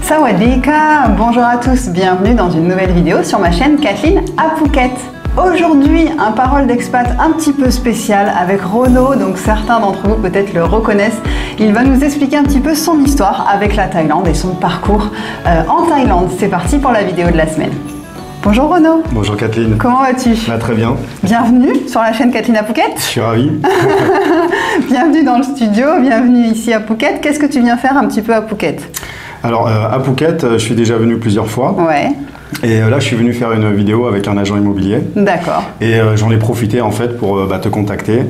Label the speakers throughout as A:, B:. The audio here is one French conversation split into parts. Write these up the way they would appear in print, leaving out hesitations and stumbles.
A: Sawadika, bonjour à tous, bienvenue dans une nouvelle vidéo sur ma chaîne Kathleen à Phuket. Aujourd'hui, un parole d'expat un petit peu spécial avec Renaud, donc certains d'entre vous peut-être le reconnaissent. Il va nous expliquer un petit peu son histoire avec la Thaïlande et son parcours en Thaïlande. C'est parti pour la vidéo de la semaine. Bonjour Renaud.
B: Bonjour Kathleen.
A: Comment vas-tu?
B: Très bien.
A: Bienvenue sur la chaîne Kathleen à Phuket.
B: Je suis ravi.
A: Bienvenue dans le studio, bienvenue ici à Phuket. Qu'est-ce que tu viens faire un petit peu à Phuket?
B: Alors à Phuket, je suis déjà venu plusieurs fois.
A: Ouais.
B: Et là, je suis venu faire une vidéo avec un agent immobilier.
A: D'accord.
B: Et j'en ai profité en fait pour te contacter.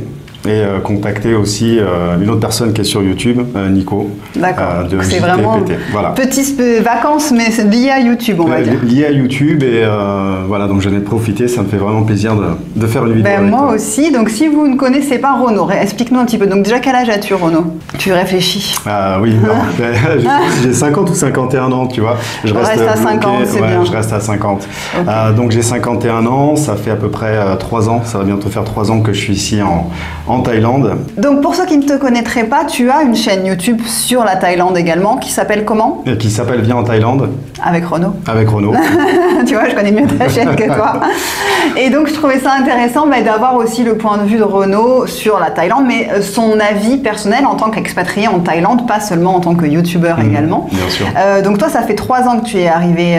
B: Et contacter aussi une autre personne qui est sur YouTube, Nico.
A: D'accord.
B: De
A: c'est vraiment
B: voilà.
A: Petites vacances, mais c'est lié à YouTube, on va dire.
B: Lié à YouTube et voilà, donc j'en ai profité, ça me fait vraiment plaisir de faire une vidéo.
A: Moi aussi, donc si vous ne connaissez pas Renaud, explique-nous un petit peu. Donc déjà, quel âge as-tu Renaud? Tu réfléchis.
B: Oui, j'ai 50 ou 51 ans, tu vois.
A: Je reste à 50, c'est bien.
B: Je reste à 50.
A: Okay.
B: Donc j'ai 51 ans, ça fait à peu près 3 ans, ça va bientôt faire 3 ans que je suis ici en Thaïlande. Donc
A: pour ceux qui ne te connaîtraient pas, tu as une chaîne YouTube sur la Thaïlande également qui s'appelle comment?
B: Qui s'appelle Viens en Thaïlande.
A: Avec Renaud.
B: Avec Renaud.
A: Tu vois, je connais mieux ta chaîne que toi. Et donc je trouvais ça intéressant d'avoir aussi le point de vue de Renaud sur la Thaïlande, mais son avis personnel en tant qu'expatrié en Thaïlande, pas seulement en tant que youtubeur également.
B: Bien sûr.
A: Donc toi, ça fait 3 ans que tu es arrivé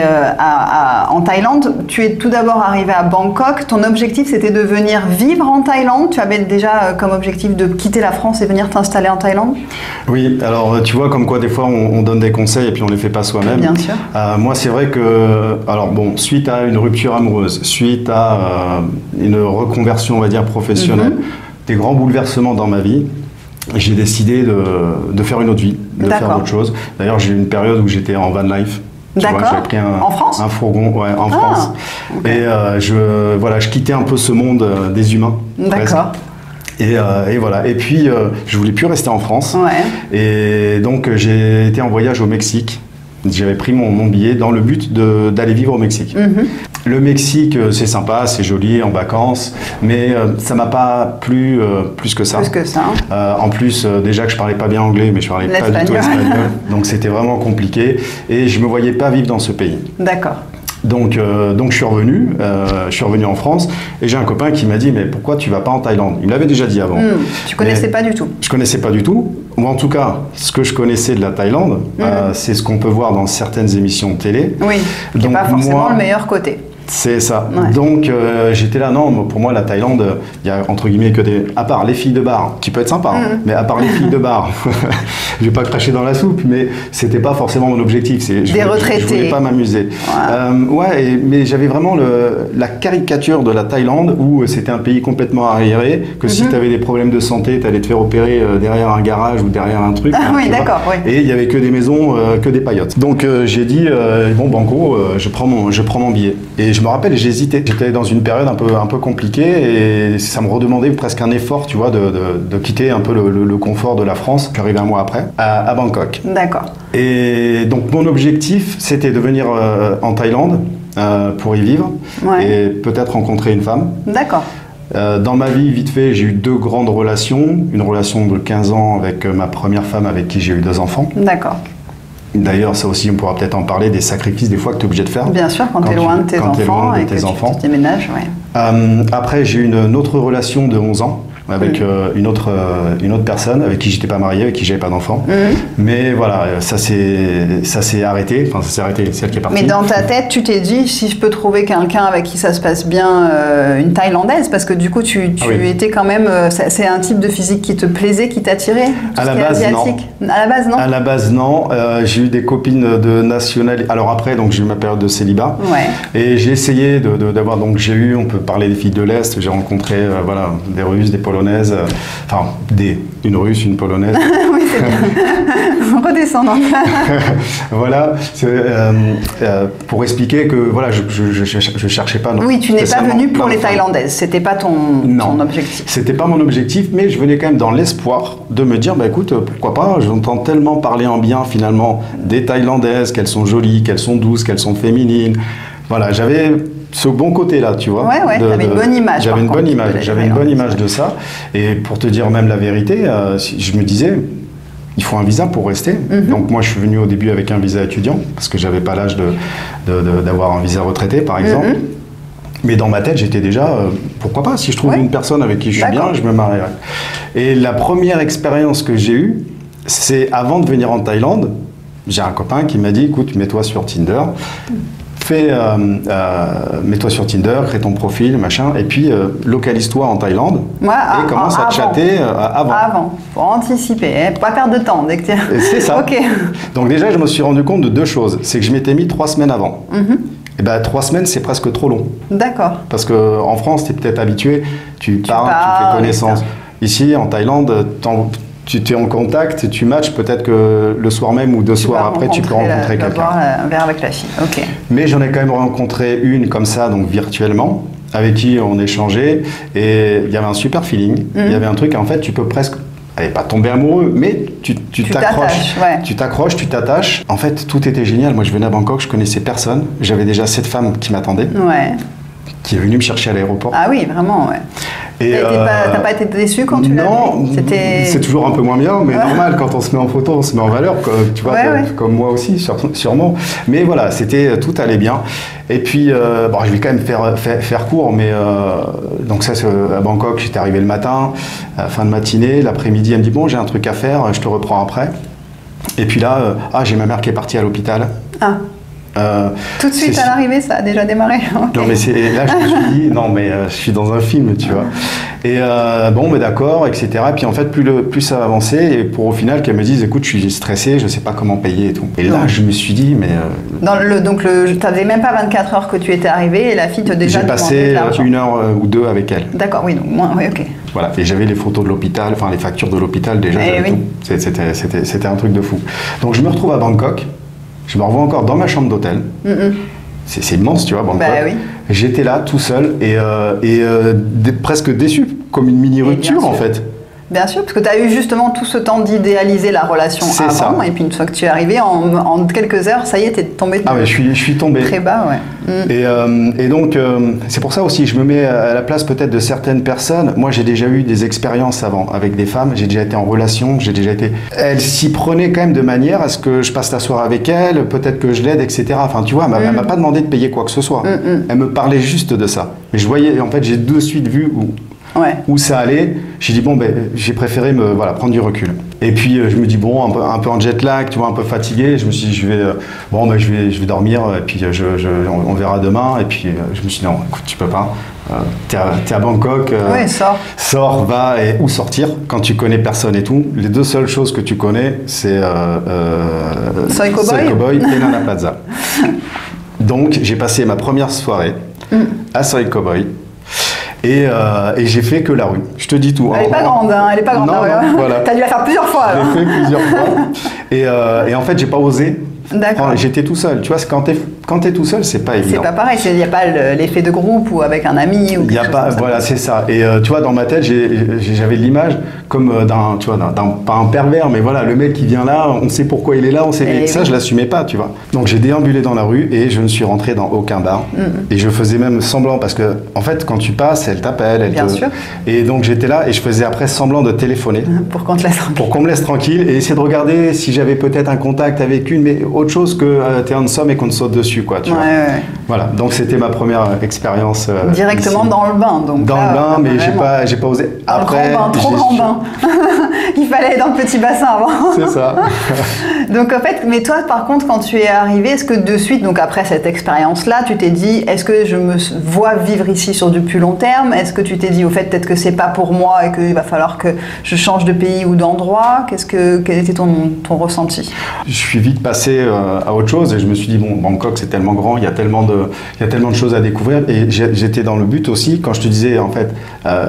A: en Thaïlande. Tu es tout d'abord arrivé à Bangkok. Ton objectif, c'était de venir vivre en Thaïlande. Tu avais déjà comme objectif de quitter la France et venir t'installer en Thaïlande?
B: Oui, alors tu vois comme quoi des fois on donne des conseils et puis on les fait pas soi-même.
A: Bien sûr.
B: Moi c'est vrai que, alors bon, suite à une rupture amoureuse, suite à une reconversion on va dire professionnelle, des grands bouleversements dans ma vie, j'ai décidé de faire une autre vie, de faire autre chose. D'ailleurs j'ai eu une période où j'étais en van life.
A: D'accord.
B: J'ai pris
A: en France?
B: Un fourgon, ouais, en France. Okay. Et je quittais un peu ce monde des humains.
A: D'accord.
B: Et voilà. Et puis, je voulais plus rester en France.
A: Ouais.
B: Et donc, j'ai été en voyage au Mexique. J'avais pris mon billet dans le but d'aller vivre au Mexique. Le Mexique, c'est sympa, c'est joli, en vacances, mais ça m'a pas plu plus que ça.
A: Plus que ça.
B: En plus, déjà que je parlais pas bien anglais, mais je parlais pas du tout espagnol. Donc, c'était vraiment compliqué. Et je me voyais pas vivre dans ce pays.
A: D'accord.
B: Donc je suis revenu en France et j'ai un copain qui m'a dit mais pourquoi tu vas pas en Thaïlande? Il me l'avait déjà dit avant.
A: Tu connaissais pas du tout?
B: Je connaissais pas du tout. Ou en tout cas, ce que je connaissais de la Thaïlande, c'est ce qu'on peut voir dans certaines émissions de télé.
A: Oui, qui n'est pas forcément le meilleur côté.
B: C'est ça.
A: Ouais.
B: Donc j'étais là, non, pour moi la Thaïlande, il y a entre guillemets que à part les filles de bar, qui peut être sympa, mais à part les filles de bar, je vais pas cracher dans la soupe, mais c'était pas forcément mon objectif.
A: Des retraités.
B: Je voulais pas m'amuser. Mais j'avais vraiment la caricature de la Thaïlande où c'était un pays complètement arriéré, que si tu avais des problèmes de santé, tu allais te faire opérer derrière un garage ou derrière un truc.
A: Oui, d'accord. Oui.
B: Et il y avait que des maisons, que des paillotes. Donc j'ai dit bon banco, je prends mon billet. Et je me rappelle, j'hésitais. J'étais dans une période un peu compliquée et ça me redemandait presque un effort, tu vois, de quitter un peu le confort de la France. Je suis arrivé un mois après à Bangkok.
A: D'accord.
B: Et donc mon objectif, c'était de venir en Thaïlande pour y vivre et peut-être rencontrer une femme.
A: D'accord.
B: Dans ma vie, vite fait, j'ai eu 2 grandes relations. Une relation de 15 ans avec ma première femme avec qui j'ai eu 2 enfants.
A: D'accord.
B: D'ailleurs, ça aussi, on pourra peut-être en parler, des sacrifices des fois que tu es obligé de faire.
A: Bien sûr, quand tu es loin de tes enfants et que tu déménages.
B: Après, j'ai eu une autre relation de 11 ans avec une autre personne avec qui j'étais pas marié, avec qui j'avais pas d'enfant. Mais voilà, ça s'est arrêté. Enfin, ça s'est arrêté, c'est elle qui est partie.
A: Mais dans ta tête, tu t'es dit, si je peux trouver quelqu'un avec qui ça se passe bien, une Thaïlandaise, parce que du coup, tu étais quand même... c'est un type de physique qui te plaisait, qui t'attirait?
B: À la base, non.
A: À la base, non?
B: À la base, non. J'ai eu des copines de nationalité. Alors après, donc j'ai eu ma période de célibat. Et j'ai essayé d'avoir... Donc j'ai eu, on peut parler des filles de l'Est, j'ai rencontré des Russes, des Polonaises, une Russe, une Polonaise.
A: Oui, c'est bien. Redescendant.
B: Voilà, pour expliquer que voilà, je cherchais pas.
A: Oui, tu n'es pas venu pour les Thaïlandaises, c'était pas ton objectif.
B: C'était pas mon objectif, mais je venais quand même dans l'espoir de me dire, bah écoute, pourquoi pas, j'entends tellement parler en bien finalement des Thaïlandaises, qu'elles sont jolies, qu'elles sont douces, qu'elles sont féminines. Voilà, j'avais ce bon côté-là, tu vois.
A: J'avais une bonne image.
B: J'avais une bonne image de ça. Et pour te dire même la vérité, je me disais, il faut un visa pour rester. Donc moi je suis venu au début avec un visa étudiant, parce que j'avais pas l'âge d'avoir un visa retraité par exemple. Mais dans ma tête j'étais déjà, pourquoi pas, si je trouve une personne avec qui je suis bien, je me marierai. Et la première expérience que j'ai eue, c'est avant de venir en Thaïlande, j'ai un copain qui m'a dit, écoute, mets-toi sur Tinder. Mets-toi sur Tinder, crée ton profil, machin, et puis localise-toi en Thaïlande et commence à chatter avant.
A: Avant, pour anticiper, hein, pour pas perdre de temps.
B: C'est ça.
A: Ok.
B: Donc déjà, je me suis rendu compte de deux choses. C'est que je m'étais mis 3 semaines avant. Et ben 3 semaines, c'est presque trop long.
A: D'accord.
B: Parce qu'en France, tu es peut-être habitué, tu parles, tu fais connaissance. Ici, en Thaïlande, tu es en contact, tu matches, peut-être que le soir même ou 2 soirs après, tu peux rencontrer quelqu'un.
A: Boire un verre avec la fille, ok.
B: Mais j'en ai quand même rencontré une comme ça, donc virtuellement, avec qui on échangeait, et il y avait un super feeling. Il y avait un truc, en fait, tu peux presque, allez, pas tomber amoureux, mais tu t'accroches. Tu t'accroches, tu t'attaches. En fait, tout était génial. Moi, je venais à Bangkok, je connaissais personne. J'avais déjà cette femme qui m'attendait. Qui est venue me chercher à l'aéroport.
A: Ah oui, vraiment, ouais. Et t'as pas été déçu quand tu l'as vu?
B: Non, c'est toujours un peu moins bien, mais normal, quand on se met en photo, on se met en valeur, tu vois, comme moi aussi, sûrement. Mais voilà, tout allait bien. Et puis, bon, je vais quand même faire court, mais donc ça, c'est à Bangkok, j'étais arrivé le matin, fin de matinée, l'après-midi, elle me dit, bon, j'ai un truc à faire, je te reprends après. Et puis là, j'ai ma mère qui est partie à l'hôpital.
A: Tout de suite à l'arrivée, ça a déjà démarré.
B: Non, mais là, je me suis dit, non, mais je suis dans un film, tu vois. Et bon, mais d'accord, etc. Et puis en fait, plus ça avançait, et pour au final qu'elle me dise, écoute, je suis stressé, je sais pas comment payer et tout. Et là, je me suis dit, mais.
A: Donc, t'avais même pas 24 heures que tu étais arrivé, et la fille te déjà demandé de l'argent.
B: J'ai passé 1 heure ou 2 avec elle.
A: D'accord, oui, donc moins, oui, ok.
B: Voilà, et j'avais les photos de l'hôpital, enfin les factures de l'hôpital déjà, j'avais tout. C'était un truc de fou. Donc je me retrouve à Bangkok. Je me revois encore dans ma chambre d'hôtel. C'est immense, tu vois, Bangkok. J'étais là, tout seul, et presque déçu, comme une mini-rupture, en fait.
A: Bien sûr, parce que tu as eu justement tout ce temps d'idéaliser la relation avant, ça. Et puis une fois que tu es arrivé, en quelques heures, ça y est, tu es tombé.
B: Ah ouais, je suis tombé.
A: Très bas, ouais.
B: Et donc, c'est pour ça aussi, je me mets à la place peut-être de certaines personnes. Moi, j'ai déjà eu des expériences avant avec des femmes, j'ai déjà été en relation, Elle s'y prenait quand même de manière à ce que je passe la soirée avec elle, peut-être que je l'aide, etc. Enfin, tu vois, elle m'a pas demandé de payer quoi que ce soit. Elle me parlait juste de ça. Mais je voyais, en fait, j'ai de suite vu où ça allait. J'ai dit, bon, j'ai préféré prendre du recul. Et puis, je me dis, bon, un peu en jet lag, tu vois, un peu fatigué. Je me suis dit, je vais dormir, et puis on verra demain. Et puis, je me suis dit, non, écoute, tu peux pas. T'es à Bangkok. Sors, va, et où sortir quand tu connais personne et tout. Les 2 seules choses que tu connais, c'est
A: Soi
B: Cowboy et Nana Plaza. Donc, j'ai passé ma première soirée à Soi Cowboy. Et j'ai fait que la rue. Je te dis tout.
A: Elle n'est pas grande, hein. Elle est pas grande.
B: Non, voilà.
A: T'as dû la faire plusieurs fois.
B: J'ai fait plusieurs fois. Et en fait, j'ai pas osé. D'accord. J'étais tout seul. Tu vois, quand t'es tout seul, c'est pas évident.
A: C'est pas pareil. Il n'y a pas l'effet de groupe ou avec un ami.
B: Il y a pas. Voilà, c'est ça. Et tu vois, dans ma tête, j'avais l'image comme pas un pervers, mais voilà, le mec qui vient là, on sait pourquoi il est là, on sait. Et ça, je l'assumais pas, tu vois. Donc j'ai déambulé dans la rue et je ne suis rentré dans aucun bar. Et je faisais même semblant parce que, en fait, quand tu passes, elle t'appelle,
A: Bien sûr.
B: Et donc j'étais là et je faisais après semblant de téléphoner.
A: Pour qu'on te laisse tranquille.
B: Pour qu'on me laisse tranquille et essayer de regarder si j'avais peut-être un contact avec une, mais autre chose que t'es handsome et qu'on te saute dessus, quoi. Tu vois. Voilà. Donc c'était ma première expérience.
A: Directement
B: ici.
A: Dans le bain, donc.
B: Dans le bain, mais j'ai pas osé. Après,
A: trop grand bain. Il fallait aller dans le petit bassin avant.
B: C'est ça.
A: Donc en fait, mais toi, par contre, quand tu es arrivé, est-ce que de suite, donc après cette expérience-là, tu t'es dit, est-ce que je me vois vivre ici sur du plus long terme? Est-ce que tu t'es dit, au fait, peut-être que c'est pas pour moi et qu'il va falloir que je change de pays ou d'endroit? Quel était ton ressenti? Je
B: suis vite passé à autre chose et je me suis dit, bon, Bangkok, c'est tellement grand, il y a tellement de choses à découvrir. Et j'étais dans le but aussi, quand je te disais, en fait,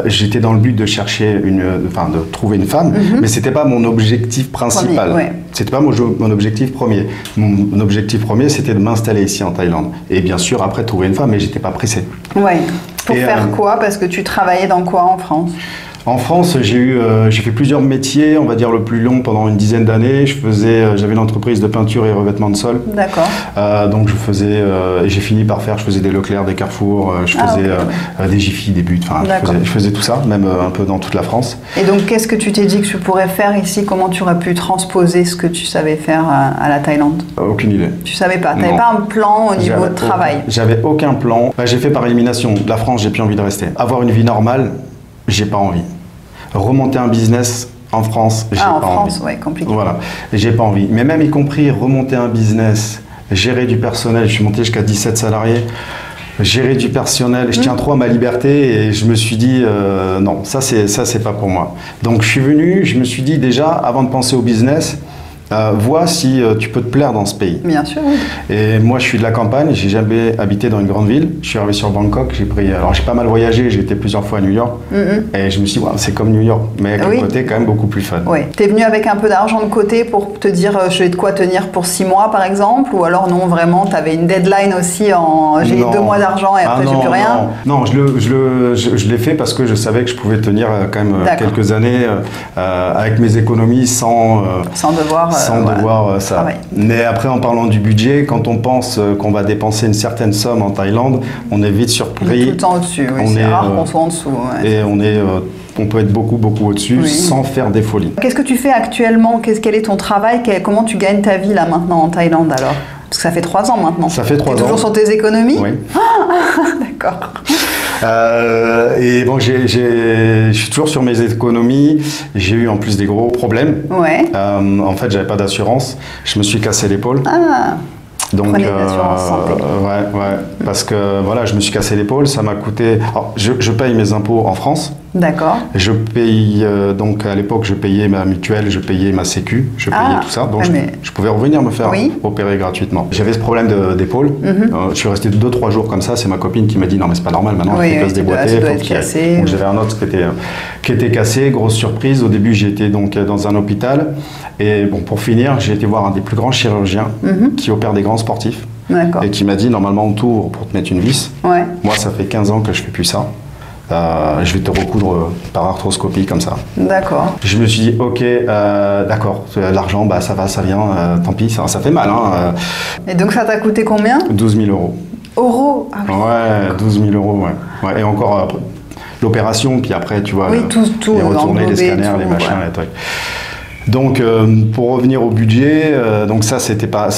B: j'étais dans le but de chercher de trouver une femme, mais c'était pas mon objectif principal. C'était pas mon objectif premier. Mon objectif premier, c'était de m'installer ici en Thaïlande. Et bien sûr, après, trouver une femme, mais j'étais pas pressé.
A: Ouais. Pour faire quoi? Parce que tu travaillais dans quoi en France?
B: En France, j'ai fait plusieurs métiers, on va dire le plus long pendant une dizaine d'années. J'avais une entreprise de peinture et revêtement de sol.
A: D'accord.
B: Donc j'ai fini par je faisais des Leclerc, des Carrefour, je faisais des Jiffy, des Buts, enfin je faisais tout ça, même un peu dans toute la France.
A: Et donc qu'est-ce que tu t'es dit que tu pourrais faire ici? Comment tu aurais pu transposer ce que tu savais faire à la Thaïlande?
B: Aucune idée.
A: Tu savais pas? Tu n'avais pas un plan au niveau de travail?
B: J'avais aucun plan. J'ai fait par élimination. La France, j'ai plus envie de rester. Avoir une vie normale, j'ai pas envie. Remonter un business en France, j'ai pas envie. En France,
A: ouais, compliqué.
B: Voilà, j'ai pas envie. Mais même y compris remonter un business, gérer du personnel, je suis monté jusqu'à 17 salariés, gérer du personnel, je tiens trop à ma liberté et je me suis dit non, ça c'est pas pour moi. Donc je suis venu, je me suis dit déjà, avant de penser au business, vois si tu peux te plaire dans ce pays.
A: Bien sûr, oui.
B: Et moi, je suis de la campagne, j'ai jamais habité dans une grande ville. Je suis arrivé sur Bangkok, alors j'ai pas mal voyagé, j'ai été plusieurs fois à New York. Et je me suis dit, c'est comme New York, mais avec un côté quand même beaucoup plus fun.
A: Oui. T'es venu avec un peu d'argent de côté pour te dire, j'ai de quoi tenir pour 6 mois, par exemple? Ou alors non, vraiment, t'avais une deadline aussi j'ai 2 mois d'argent et après j'ai plus rien?
B: Non, je l'ai fait parce que je savais que je pouvais tenir quand même quelques années avec mes économies sans devoir ça. Mais après, en parlant du budget, quand on pense qu'on va dépenser une certaine somme en Thaïlande, on est vite surpris.
A: On est tout le temps au-dessus, c'est rare qu'on soit en dessous. Ouais.
B: Et on peut être beaucoup au-dessus sans faire des folies.
A: Qu'est-ce que tu fais actuellement? Quel est ton travail? Comment tu gagnes ta vie là maintenant en Thaïlande alors? Parce que ça fait 3 ans maintenant.
B: Ça fait 3 ans.
A: Toujours sur tes économies?
B: Oui.
A: D'accord.
B: Et bon, je suis toujours sur mes économies. J'ai eu en plus des gros problèmes.
A: Ouais.
B: En fait, j'avais pas d'assurance. Je me suis cassé l'épaule.
A: Ah.
B: Donc,
A: prenez de l'assurance santé.
B: Ouais. Parce que voilà, je me suis cassé l'épaule. Ça m'a coûté. Alors, je paye mes impôts en France.
A: D'accord.
B: Je paye, donc à l'époque, je payais ma mutuelle, je payais ma sécu, je payais tout ça. Donc je pouvais revenir me faire opérer gratuitement. J'avais ce problème d'épaule. Je suis resté 2-3 jours comme ça. C'est ma copine qui m'a dit non, mais c'est pas normal maintenant, il faut se déboîter. Donc j'avais un autre qui était cassé. Grosse surprise. Au début, j'ai été donc dans un hôpital. Et bon, pour finir, j'ai été voir un des plus grands chirurgiens qui opère des grands sportifs. Et qui m'a dit normalement on t'ouvre pour te mettre une vis. Ouais. Moi, ça fait 15 ans que je fais plus ça. Je vais te recoudre par arthroscopie comme ça. D'accord. Je me suis dit, ok, d'accord, l'argent, ça vient, tant pis, ça fait mal. Hein.
A: Et donc ça t'a coûté combien?
B: 12 000 euros.
A: Euros? Ah oui.
B: Ouais, 12 000 euros, ouais. Et encore l'opération, puis après, tu vois, les retournées, les scanners, les machins, les trucs. Donc, pour revenir au budget, donc ça c'était pas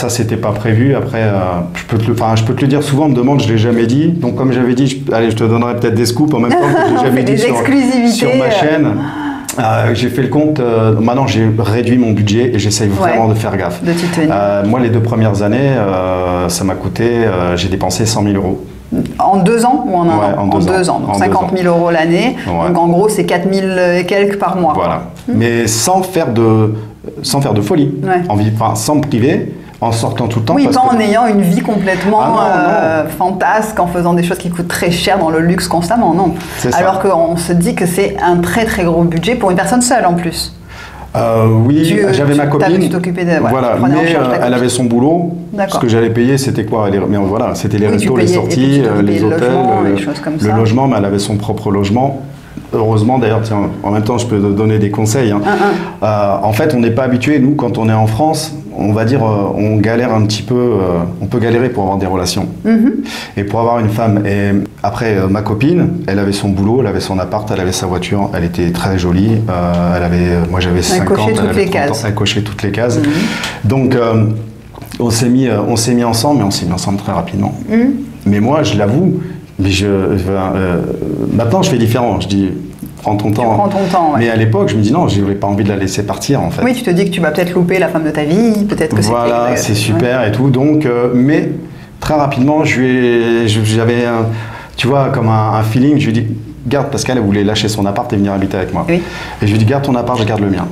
B: prévu. Après, je peux te le dire souvent. On me demande, je l'ai jamais dit. Donc, comme j'avais dit, je te donnerai peut-être des scoops en même temps que je l'ai jamais dit sur ma chaîne. J'ai fait le compte. Maintenant, j'ai réduit mon budget et j'essaye vraiment de faire gaffe.
A: De t'y tenir.
B: Moi, les 2 premières années, ça m'a coûté. J'ai dépensé 100 000 euros.
A: En 2 ans ou en 1 an? En 2 ans. Donc 50 000 euros l'année. Ouais. Donc en gros, c'est 4 000 et quelques par mois.
B: Voilà. Mais sans faire de folie. Ouais. Sans me priver, en sortant tout le temps.
A: Oui, pas en ayant une vie complètement fantasque, en faisant des choses qui coûtent très cher dans le luxe constamment, non. Alors qu'on se dit que c'est un très très gros budget pour une personne seule en plus.
B: Oui, j'avais ma copine.
A: Tu t'occupais
B: voilà, mais elle avait son boulot. Ce que j'allais payer, c'était quoi? Mais voilà, c'était les restos, les sorties, les hôtels, le logement, mais elle avait son propre logement. Heureusement, d'ailleurs, tiens, en même temps, je peux te donner des conseils. Hein. En fait, on n'est pas habitué, nous, quand on est en France, on va dire, on galère un petit peu, on peut galérer pour avoir des relations. Et pour avoir une femme. Et après, ma copine, elle avait son boulot, elle avait son appart, elle avait sa voiture, elle était très jolie. Moi, j'avais 50 ans, elle avait 30 ans, elle cochait toutes les cases. Donc, on s'est mis ensemble, mais on s'est mis ensemble très rapidement. Mais moi, je l'avoue, mais maintenant je fais différent, je dis prends ton temps.
A: Prends ton temps, ouais.
B: Mais à l'époque je me dis non, je n'avais pas envie de la laisser partir en fait.
A: Oui, tu te dis que tu vas peut-être louper la femme de ta vie, peut-être que
B: voilà, c'est super et tout, donc mais très rapidement j'avais tu vois comme un feeling, je lui dis garde, parce qu'elle voulait lâcher son appart et venir habiter avec moi. Oui. Et je lui dis garde ton appart, je garde le mien.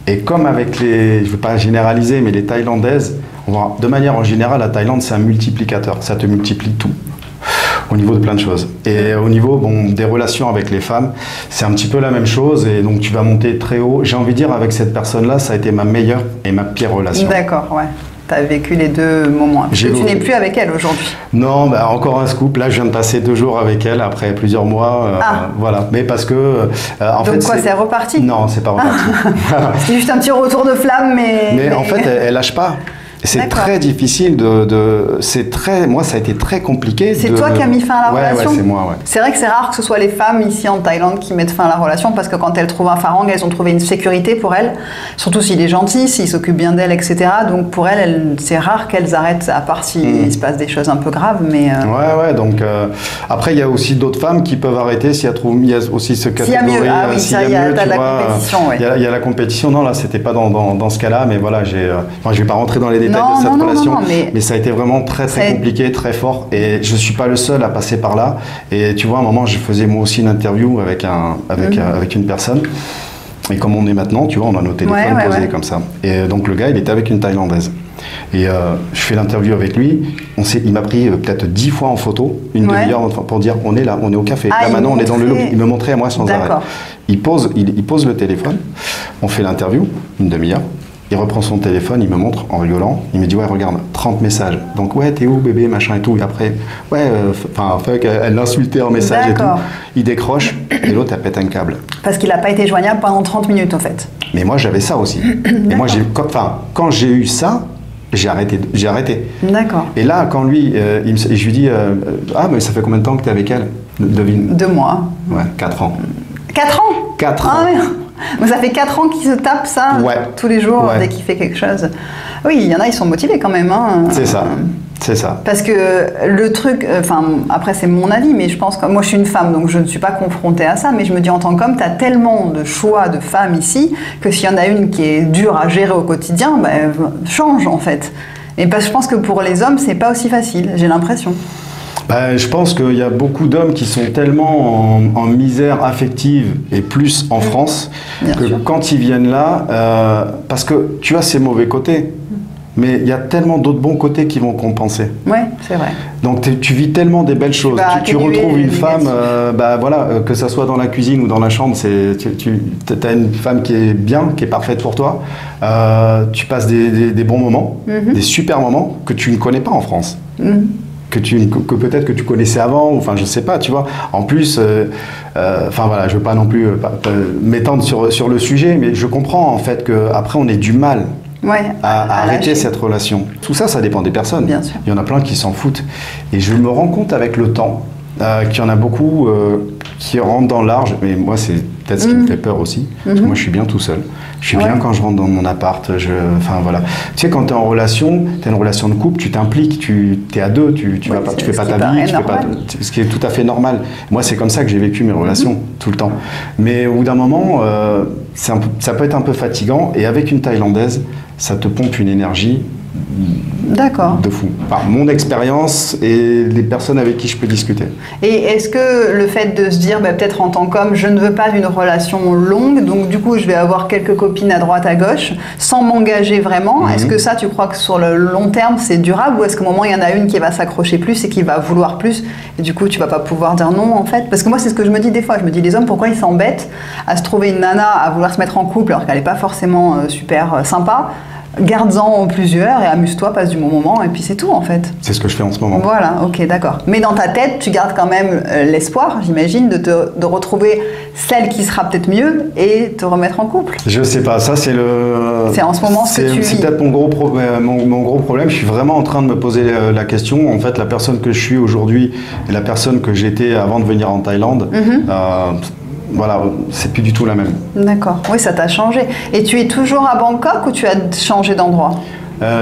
B: Et comme avec je ne veux pas généraliser, mais les Thaïlandaises, de manière en général, la Thaïlande c'est un multiplicateur, ça te multiplie tout. Au niveau de plein de choses. Et au niveau des relations avec les femmes, c'est un petit peu la même chose. Et donc tu vas monter très haut. J'ai envie de dire, avec cette personne-là, ça a été ma meilleure et ma pire relation.
A: D'accord, ouais. tu as vécu les deux moments. Parce que tu n'es plus avec elle aujourd'hui.
B: Non, bah, encore un scoop. Là, je viens de passer 2 jours avec elle après plusieurs mois. Voilà. Mais parce que.
A: En fait, c'est reparti?
B: Non, c'est pas reparti.
A: C'est juste un petit retour de flamme, mais
B: en fait, elle lâche pas. C'est très difficile moi, ça a été très compliqué.
A: C'est toi qui as mis fin à la relation?
B: Ouais, c'est moi, ouais.
A: C'est vrai que c'est rare que ce soit les femmes ici en Thaïlande qui mettent fin à la relation, parce que quand elles trouvent un farang, elles ont trouvé une sécurité pour elles, surtout s'il est gentil, s'il s'occupe bien d'elles, etc. Donc pour elles, c'est rare qu'elles arrêtent, à part s'il se passe des choses un peu graves, mais...
B: Ouais, donc après, il y a aussi d'autres femmes qui peuvent arrêter s'il y a aussi ce catégorie.
A: S'il y a mieux, s'il y a mieux, tu vois, compétition,
B: il y a la compétition. Non, là, c'était pas dans ce cas-là, mais voilà, je vais pas rentrer dans les détails de cette relation, mais ça a été vraiment très compliqué, très fort, et je suis pas le seul à passer par là. Et tu vois, à un moment, je faisais moi aussi une interview avec une personne, et comme on est maintenant, tu vois, on a nos téléphones posés comme ça, et donc le gars, il était avec une Thaïlandaise, et je fais l'interview avec lui. Il m'a pris peut-être 10 fois en photo, une demi-heure pour dire on est là, on est au café, là maintenant on est dans le lobby. Il me montrait à moi sans arrêt. Il pose le téléphone, on fait l'interview, une demi-heure. Il reprend son téléphone, il me montre en rigolant, il me dit ouais, regarde, 30 messages. Donc ouais, t'es où bébé, machin et tout. Et après, fuck, elle l'insultait en message et tout. Il décroche et l'autre, elle pète un câble.
A: Parce qu'il n'a pas été joignable pendant 30 minutes en fait.
B: Mais moi, j'avais ça aussi. Et moi, quand j'ai eu ça, j'ai arrêté.
A: D'accord.
B: Et là, quand lui, je lui dis ah, mais ça fait combien de temps que t'es avec elle? Devine.
A: 2 mois.
B: Ouais, 4 ans.
A: 4 ans?
B: 4 ans.
A: Ah, merde. Donc ça fait 4 ans qu'il se tape ça tous les jours dès qu'il fait quelque chose. Oui, il y en a, ils sont motivés quand même. Hein.
B: C'est ça.
A: Parce que le truc, après c'est mon avis, mais je pense que moi je suis une femme, donc je ne suis pas confrontée à ça, mais je me dis en tant qu'homme, tu as tellement de choix de femmes ici, que s'il y en a une qui est dure à gérer au quotidien, change en fait. Et parce que je pense que pour les hommes, c'est pas aussi facile, j'ai l'impression.
B: Je pense qu'il y a beaucoup d'hommes qui sont tellement en misère affective, et plus en France, quand ils viennent là, parce que tu as ces mauvais côtés, mais il y a tellement d'autres bons côtés qui vont compenser.
A: Oui, c'est vrai.
B: Donc tu vis tellement des belles choses. Tu retrouves une femme, que ça soit dans la cuisine ou dans la chambre, tu as une femme qui est bien, qui est parfaite pour toi. Tu passes des bons moments, des super moments que tu ne connais pas en France. Que peut-être que tu connaissais avant, enfin je sais pas, tu vois. En plus, je veux pas non plus m'étendre sur le sujet, mais je comprends en fait qu'après on ait du mal à arrêter cette relation. Tout ça, ça dépend des personnes.
A: Bien sûr.
B: Il y en a plein qui s'en foutent. Et je me rends compte avec le temps qu'il y en a beaucoup qui rentrent dans l'arge, mais moi c'est peut-être ce qui me fait peur aussi, parce que moi je suis bien tout seul. Je suis bien quand je rentre dans mon appart, Tu sais, quand tu es en relation, tu as une relation de couple, tu t'impliques, tu es à deux, tu fais pas ta vie, ce qui est tout à fait normal. Moi c'est comme ça que j'ai vécu mes relations, tout le temps. Mais au bout d'un moment, ça peut être un peu fatigant, et avec une Thaïlandaise, ça te pompe une énergie de fou. Enfin, mon expérience et les personnes avec qui je peux discuter. Et
A: est-ce que le fait de se dire, peut-être en tant qu'homme, je ne veux pas d'une relation longue, donc du coup je vais avoir quelques copines à droite à gauche, sans m'engager vraiment, est-ce que ça, tu crois que sur le long terme c'est durable, ou est-ce qu'au moment il y en a une qui va s'accrocher plus et qui va vouloir plus, et du coup tu vas pas pouvoir dire non en fait? Parce que moi c'est ce que je me dis des fois, je me dis les hommes, pourquoi ils s'embêtent à se trouver une nana, à vouloir se mettre en couple alors qu'elle n'est pas forcément super sympa? Garde-en plusieurs et amuse-toi, passe du bon moment, et puis c'est tout en fait.
B: C'est ce que je fais en ce moment.
A: Voilà, ok, d'accord. Mais dans ta tête, tu gardes quand même l'espoir, j'imagine, de retrouver celle qui sera peut-être mieux et te remettre en couple. Je sais pas, ça c'est le... C'est en ce moment ce que tu vis. C'est peut-être mon gros problème. Je suis vraiment en train de me poser la question. En fait, la personne que je suis aujourd'hui et la personne que j'étais avant de venir en Thaïlande, voilà, c'est plus du tout la même. D'accord, oui, ça t'a changé. Et tu es toujours à Bangkok ou tu as changé d'endroit?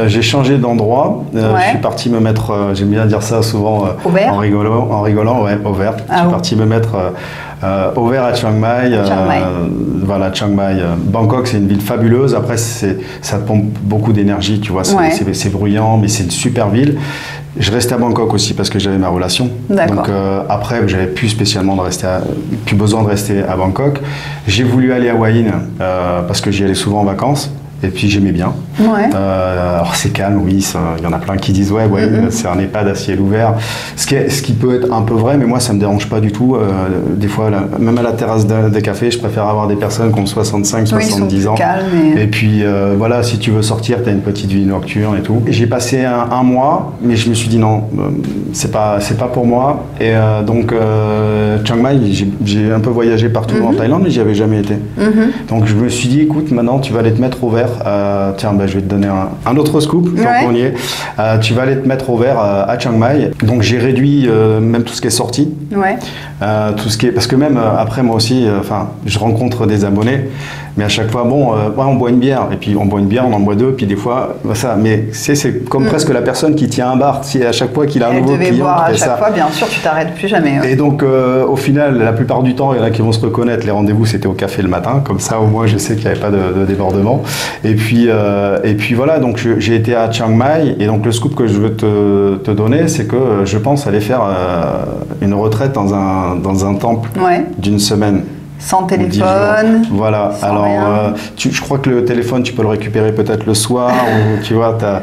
A: J'ai changé d'endroit. Je suis parti me mettre, j'aime bien dire ça souvent en rigolant, au vert. Je suis parti me mettre au vert à Chiang Mai. Voilà, Chiang Mai. Bangkok, c'est une ville fabuleuse. Après, ça pompe beaucoup d'énergie, tu vois. C'est bruyant, mais c'est une super ville. Je restais à Bangkok aussi parce que j'avais ma relation. Donc après, j'avais plus besoin de rester à Bangkok. J'ai voulu aller à Hua Hin parce que j'y allais souvent en vacances.
B: Et puis j'aimais bien.
A: Ouais.
B: Alors c'est calme, oui, il y en a plein qui disent ouais, c'est un EHPAD à ciel ouvert. Ce qui peut être un peu vrai, mais moi ça me dérange pas du tout. Des fois, même à la terrasse des cafés, je préfère avoir des personnes qui ont 65, 70 ans.
A: Calmes
B: et puis voilà, si tu veux sortir, tu as une petite vie nocturne et tout. J'ai passé un mois, mais je me suis dit non, c'est pas pour moi. Et donc Chiang Mai, j'ai un peu voyagé partout en Thaïlande, mais j'y avais jamais été. Donc je me suis dit, écoute, maintenant tu vas aller te mettre au vert. Tiens, je vais te donner un autre scoop, tant qu'on y est. Tu vas aller te mettre au vert à Chiang Mai. Donc j'ai réduit même tout ce qui est sorti.
A: Ouais.
B: Tout ce qui est, parce que même après moi aussi, je rencontre des abonnés, mais à chaque fois, on boit une bière, et puis on boit une bière, on en boit deux, puis des fois, ça. Mais c'est comme presque la personne qui tient un bar. Si à chaque fois qu'il a un nouveau client,
A: boire à chaque fois, bien sûr, tu t'arrêtes plus jamais.
B: Et donc, au final, la plupart du temps, il y en a qui vont se reconnaître. Les rendez-vous, c'était au café le matin, comme ça, au moins, je sais qu'il n'y avait pas de débordement. Et puis voilà. Donc, j'ai été à Chiang Mai, et donc le scoop que je veux te donner, c'est que je pense aller faire une retraite dans un temple d'une semaine.
A: Sans téléphone.
B: Voilà. Alors, je crois que le téléphone, tu peux le récupérer peut-être le soir, ou tu vois, t'as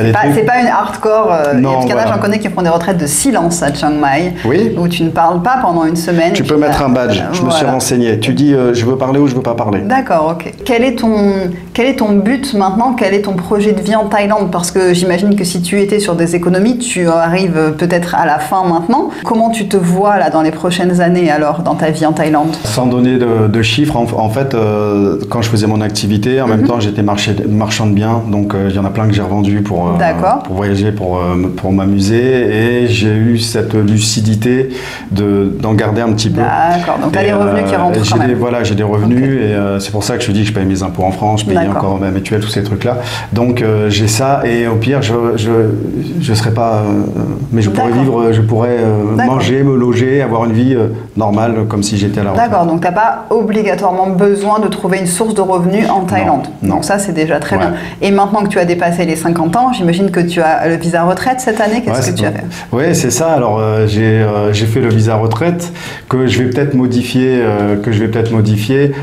B: des trucs.
A: C'est pas une hardcore.
B: Non,
A: en tout cas, j'en connais qui font des retraites de silence à Chiang Mai,
B: où
A: tu ne parles pas pendant une semaine.
B: Tu peux mettre un badge. Je me suis renseigné. Tu dis, je veux parler ou je veux pas parler.
A: D'accord, ok. Quel est ton but maintenant? Quel est ton projet de vie en Thaïlande? Parce que j'imagine que si tu étais sur des économies, tu arrives peut-être à la fin maintenant. Comment tu te vois là dans les prochaines années alors dans ta vie en Thaïlande?
B: Sans donner de chiffres, en fait, quand je faisais mon activité, en même temps j'étais marchand de biens, donc il y en a plein que j'ai revendus pour voyager, pour m'amuser, et j'ai eu cette lucidité d'en garder un petit peu.
A: D'accord, donc tu as des revenus qui rentrent quand même.
B: Voilà, j'ai des revenus, et c'est pour ça que je te dis que je paye mes impôts en France, je paye encore ma mutuelle, tous ces trucs-là. Donc j'ai ça, et au pire, je serais pas... mais je pourrais vivre, je pourrais manger, me loger, avoir une vie normale, comme si j'étais à la retraite.
A: D'accord, donc tu n'as pas obligatoirement besoin de trouver une source de revenus en Thaïlande.
B: Non.
A: Donc ça, c'est déjà très bien. Et maintenant que tu as dépassé les 50 ans, j'imagine que tu as le visa retraite cette année. Qu'est-ce que tu as fait?
B: Oui, c'est ça. Alors, j'ai fait le visa retraite que je vais peut-être modifier.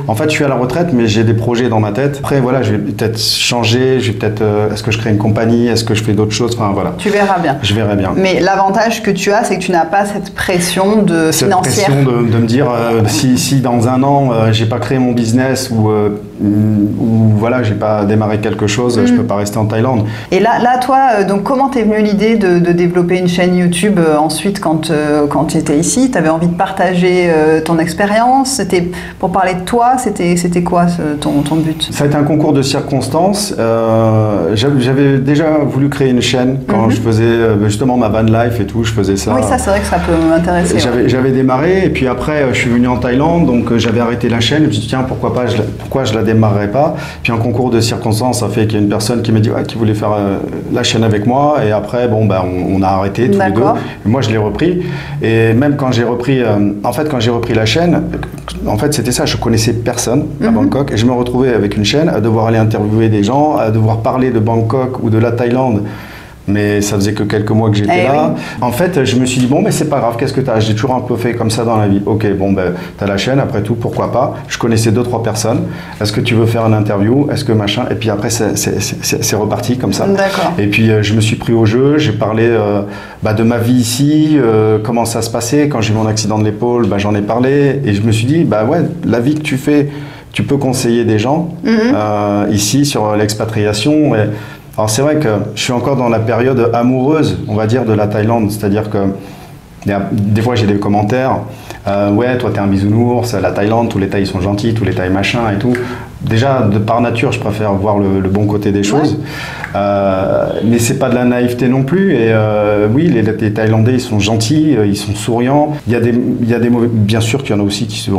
B: En fait, je suis à la retraite, mais j'ai des projets dans ma tête. Après, voilà, je vais peut-être changer. Est-ce que je crée une compagnie? Est-ce que je fais d'autres choses? Enfin, voilà.
A: Tu verras bien.
B: Je verrai bien.
A: Mais l'avantage que tu as, c'est que tu n'as pas cette pression financière.
B: Cette pression de me dire, si dans un an, j'ai pas créé mon business ou voilà, j'ai pas démarré quelque chose, je peux pas rester en Thaïlande.
A: Et là toi, donc comment t'es venue l'idée de développer une chaîne YouTube ensuite quand tu étais ici? Tu avais envie de partager ton expérience? C'était pour parler de toi? C'était quoi ton but?
B: Ça a été un concours de circonstances. J'avais déjà voulu créer une chaîne quand je faisais justement ma van life et tout, je faisais ça.
A: Oui, ça c'est vrai que ça peut m'intéresser.
B: J'avais démarré, et puis après je suis venu en Thaïlande, donc j'avais arrêté la chaîne, et je me suis dit tiens, pourquoi je la démarrerais pas? Puis un concours de circonstances a fait qu'il y a une personne qui m'a dit qui voulait faire la chaîne avec moi, et après on a arrêté tous les deux, et moi je l'ai repris. Et même quand j'ai repris la chaîne, en fait c'était ça, je connaissais personne à Bangkok, et je me retrouvais avec une chaîne à devoir aller interviewer des gens, à devoir parler de Bangkok ou de la Thaïlande. Mais ça faisait que quelques mois que j'étais là. Oui. En fait, je me suis dit, bon, mais c'est pas grave, qu'est-ce que t'as? J'ai toujours un peu fait comme ça dans la vie. Ok, bon, t'as la chaîne, après tout, pourquoi pas? Je connaissais 2-3 personnes. Est-ce que tu veux faire une interview? Est-ce que machin? Et puis après, c'est reparti comme ça.
A: D'accord.
B: Et puis, je me suis pris au jeu, j'ai parlé de ma vie ici, comment ça se passait. Quand j'ai eu mon accident de l'épaule, j'en ai parlé. Et je me suis dit, la vie que tu fais, tu peux conseiller des gens ici sur l'expatriation. Alors c'est vrai que je suis encore dans la période amoureuse, on va dire, de la Thaïlande. C'est-à-dire que des fois j'ai des commentaires, ouais, toi t'es un bisounours, la Thaïlande, tous les Thaïs sont gentils, tous les Thaïs machin et tout. Déjà, par nature, je préfère voir le bon côté des choses. Mais c'est pas de la naïveté non plus. Et oui, les Thaïlandais, ils sont gentils, ils sont souriants. Il y a des mauvais... Bien sûr qu'il y en a aussi qui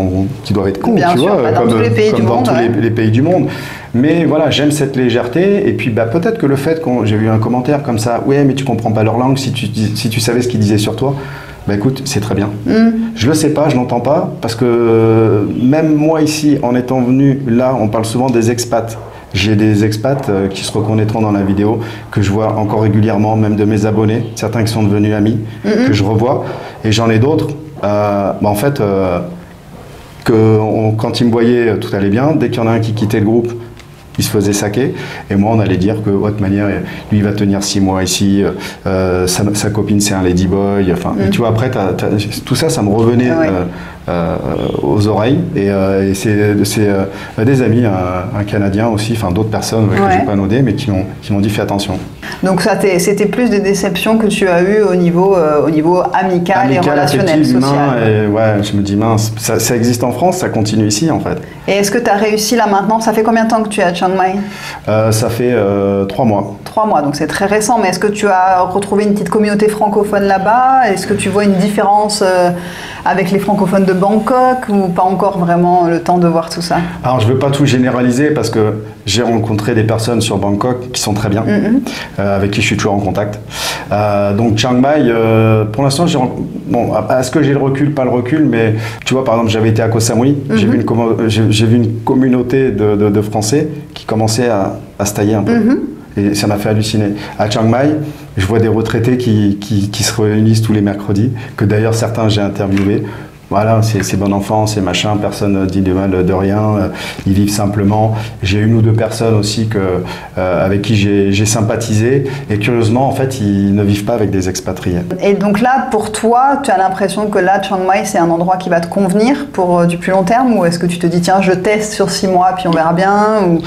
B: doivent être cons, tu vois,
A: comme dans tous
B: les pays du monde. Mais voilà, j'aime cette légèreté. Et puis peut-être que le fait j'ai vu un commentaire comme ça, ouais, mais tu comprends pas leur langue, si tu savais ce qu'ils disaient sur toi. Écoute, c'est très bien. Je le sais pas, je l'entends pas, parce que même moi ici, en étant venu là, on parle souvent des expats. J'ai des expats qui se reconnaîtront dans la vidéo, que je vois encore régulièrement, même de mes abonnés, certains qui sont devenus amis, que je revois, et j'en ai d'autres. En fait, quand ils me voyaient, tout allait bien. Dès qu'il y en a un qui quittait le groupe, il se faisait saquer. Et moi, on allait dire que, de toute manière, lui, il va tenir 6 mois ici, sa copine, c'est un ladyboy. Enfin, et tu vois, après, tout ça, ça me revenait aux oreilles. Et c'est des amis, un Canadien aussi, enfin d'autres personnes que je n'ai pas nommées, mais qui m'ont dit fais attention.
A: Donc c'était plus des déceptions que tu as eues au niveau amical et relationnel, social.
B: Ouais, je me dis mince, ça existe en France, ça continue ici en fait.
A: Et est-ce que tu as réussi là maintenant? Ça fait combien de temps que tu es à Chiang Mai?
B: Ça fait 3 mois.
A: 3 mois, donc c'est très récent, mais est-ce que tu as retrouvé une petite communauté francophone là-bas? Est-ce que tu vois une différence avec les francophones de Bangkok ou pas encore vraiment le temps de voir tout ça?
B: Alors je ne veux pas tout généraliser parce que j'ai rencontré des personnes sur Bangkok qui sont très bien, avec qui je suis toujours en contact. Donc Chiang Mai, pour l'instant, est-ce que j'ai le recul? Pas le recul, mais tu vois, par exemple, j'avais été à Koh Samui, j'ai vu une communauté de Français qui commençait à se tailler un peu. Et ça m'a fait halluciner. À Chiang Mai, je vois des retraités qui se réunissent tous les mercredis, que d'ailleurs certains j'ai interviewés. Voilà, c'est bon enfant, c'est machin, personne ne dit de mal de rien, ils vivent simplement. J'ai une ou deux personnes aussi avec qui j'ai sympathisé, et curieusement, en fait, ils ne vivent pas avec des expatriés.
A: Et donc là, pour toi, tu as l'impression que là, Chiang Mai, c'est un endroit qui va te convenir pour du plus long terme, ou est-ce que tu te dis, tiens, je teste sur 6 mois, puis on verra bien ou...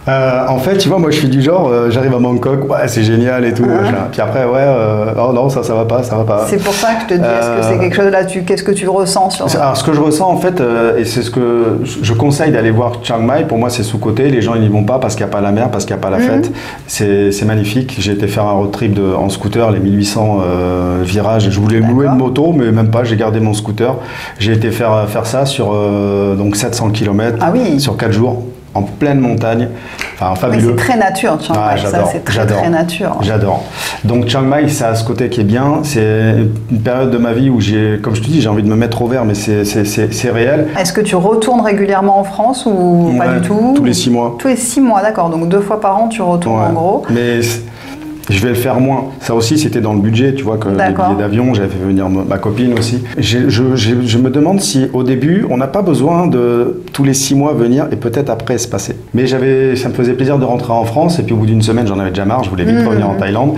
B: En fait, tu vois, moi je suis du genre, j'arrive à Bangkok, ouais, c'est génial et tout, puis après, oh non, ça va pas.
A: C'est pour ça que je te dis, est-ce que c'est quelque chose là, qu'est-ce que tu ressens sur...
B: Alors, ce que je ressens en fait, et c'est ce que je conseille d'aller voir Chiang Mai, pour moi c'est sous-côté, les gens ils n'y vont pas parce qu'il n'y a pas la mer, parce qu'il n'y a pas la fête, c'est magnifique. J'ai été faire un road trip en scooter, les 1800 virages, je voulais louer une moto, mais même pas, j'ai gardé mon scooter. J'ai été faire ça sur donc 700 km, sur 4 jours. En pleine montagne, enfin fabuleux.
A: C'est très nature, Chiang Mai, ça c'est très nature.
B: J'adore. Donc Chiang Mai, ça a ce côté qui est bien. C'est une période de ma vie où comme je te dis, j'ai envie de me mettre au vert, mais c'est réel.
A: Est-ce que tu retournes régulièrement en France ou pas du tout?
B: Tous les 6 mois.
A: Tous les 6 mois, d'accord. Donc 2 fois par an, tu retournes en gros.
B: Mais je vais le faire moins. Ça aussi, c'était dans le budget, tu vois, que les billets d'avion, j'avais fait venir ma copine aussi. Je me demande si, au début, on n'a pas besoin de tous les 6 mois venir et peut-être après se passer. Mais ça me faisait plaisir de rentrer en France et puis au bout d'une semaine, j'en avais déjà marre, je voulais vite revenir en Thaïlande.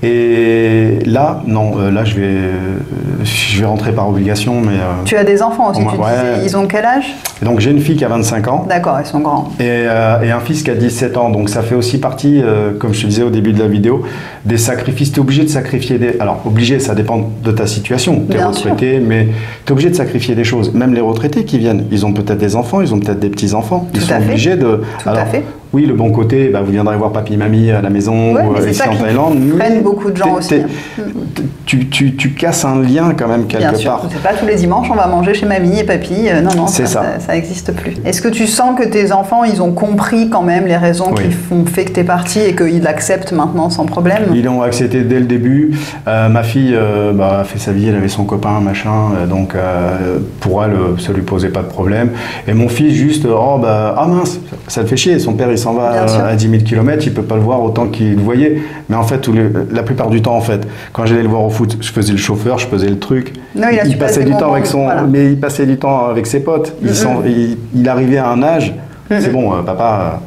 B: Et là, non, là, je vais rentrer par obligation. Mais,
A: tu as des enfants aussi, tu disais, ils ont quel âge?
B: Donc j'ai une fille qui a 25 ans.
A: D'accord, ils sont grands.
B: Et un fils qui a 17 ans. Donc ça fait aussi partie, comme je te disais au début de la vidéo, des sacrifices. Tu es obligé de sacrifier Alors, obligé, ça dépend de ta situation. Tu es retraité, mais tu es obligé de sacrifier des choses. Même les retraités qui viennent, ils ont peut-être des enfants, ils ont peut-être des petits-enfants. Ils sont obligés de...
A: Tout à fait.
B: Oui, le bon côté, vous viendrez voir papy, mamie à la maison, ici en Thaïlande.
A: Freine beaucoup de gens aussi.
B: Tu casses un lien quand même quelque part.
A: Bien sûr, c'est pas tous les dimanches on va manger chez mamie et papy. Non, ça n'existe plus. Est-ce que tu sens que tes enfants, ils ont compris quand même les raisons qui font fait que tu es parti et qu'ils l'acceptent maintenant sans problème?
B: Ils l'ont accepté dès le début. Ma fille a fait sa vie, elle avait son copain, machin, donc pour elle, ça lui posait pas de problème. Et mon fils, juste, mince, ça le fait chier, son père il s'en va à 10 000 km, il peut pas le voir autant qu'il le voyait. Mais en fait, la plupart du temps, en fait, quand j'allais le voir au foot, je faisais le chauffeur, je faisais le truc.
A: Non,
B: il passait du temps avec mais il passait du temps avec ses potes. Il arrivait à un âge. C'est bon, papa,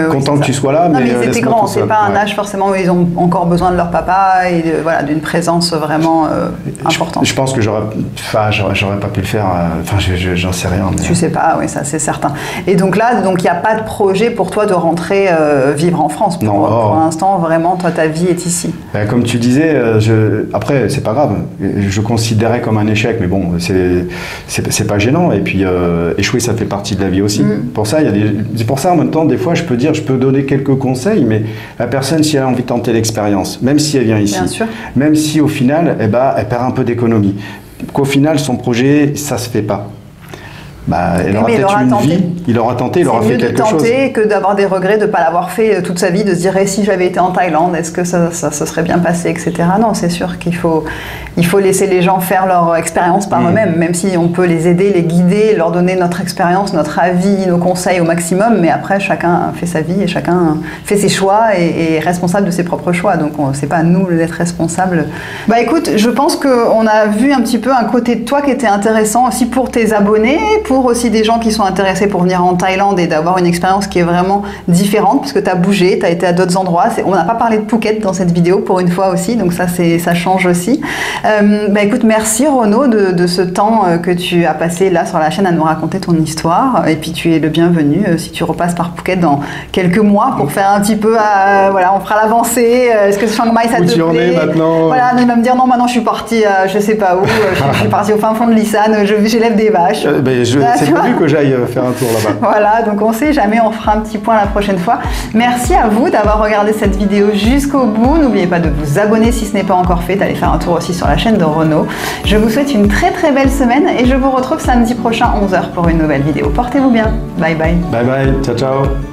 B: content que tu sois là.
A: Non, mais ils étaient grands, c'est pas un âge forcément où ils ont encore besoin de leur papa et d'une présence vraiment importante.
B: Je pense que j'aurais pas pu le faire, j'en sais rien. Mais...
A: Tu sais pas, oui, ça c'est certain. Et donc là, il n'y a pas de projet pour toi de rentrer vivre en France. Pour l'instant, vraiment, toi, ta vie est ici.
B: Comme tu disais, après, c'est pas grave. Je considérais comme un échec, mais bon, c'est pas gênant. Et puis, échouer, ça fait partie de la vie aussi. Pour ça, c'est pour ça, en même temps, des fois, je peux donner quelques conseils, mais la personne, si elle a envie de tenter l'expérience, même si elle vient ici, même si au final, elle perd un peu d'économie, qu'au final, son projet, ça se fait pas. Elle aura peut-être une vie, il aura tenté, il aura fait quelque chose.
A: C'est mieux de tenter que d'avoir des regrets de ne pas l'avoir fait toute sa vie, de se dire si j'avais été en Thaïlande, est-ce que ça se serait bien passé, etc. Non, c'est sûr qu'il faut laisser les gens faire leur expérience par eux-mêmes, même si on peut les aider, les guider, leur donner notre expérience, notre avis, nos conseils au maximum, mais après chacun fait sa vie et chacun fait ses choix et est responsable de ses propres choix, donc c'est pas à nous d'être responsables. Écoute, je pense qu'on a vu un petit peu un côté de toi qui était intéressant aussi pour tes abonnés, pour retours aussi des gens qui sont intéressés pour venir en Thaïlande et d'avoir une expérience qui est vraiment différente, parce que tu as bougé, tu as été à d'autres endroits. On n'a pas parlé de Phuket dans cette vidéo pour une fois aussi, donc ça change aussi. Écoute, merci Renaud de ce temps que tu as passé là sur la chaîne à nous raconter ton histoire. Et puis tu es le bienvenu si tu repasses par Phuket dans quelques mois pour faire un petit peu, voilà, on fera l'avancée. Est-ce que Chiang Mai ça te plaît? Où tu en es maintenant? Voilà, il va me dire non, maintenant je suis partie, je sais pas où, je suis partie au fin fond de l'Isan, j'élève des vaches.
B: C'est prévu que j'aille faire un tour là-bas.
A: Voilà, donc on sait jamais, on fera un petit point la prochaine fois. Merci à vous d'avoir regardé cette vidéo jusqu'au bout. N'oubliez pas de vous abonner si ce n'est pas encore fait, d'aller faire un tour aussi sur la chaîne de Renaud. Je vous souhaite une très très belle semaine et je vous retrouve samedi prochain 11h pour une nouvelle vidéo. Portez-vous bien. Bye bye.
B: Bye bye. Ciao ciao.